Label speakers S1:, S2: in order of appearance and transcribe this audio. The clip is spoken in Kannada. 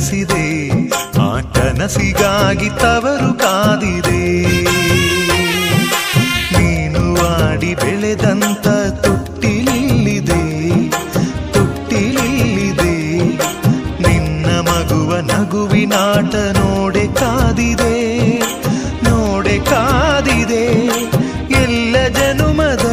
S1: ಕನಸಿದೆ, ಆ ಕನಸಿಗಾಗಿ ತವರು ಕಾದಿದೆ. ನೀನು ಆಡಿ ಬೆಳೆದಂತ ತೊಟ್ಟಿಲಿಲ್ಲಿದೆ, ತೊಟ್ಟಿಲಿಲ್ಲಿದೆ. ನಿನ್ನ ಮಗುವ ನಗುವಿನಾಟ ನೋಡೆ ಕಾದಿದೆ, ನೋಡೆ ಕಾದಿದೆ. ಎಲ್ಲ ಜನುಮದ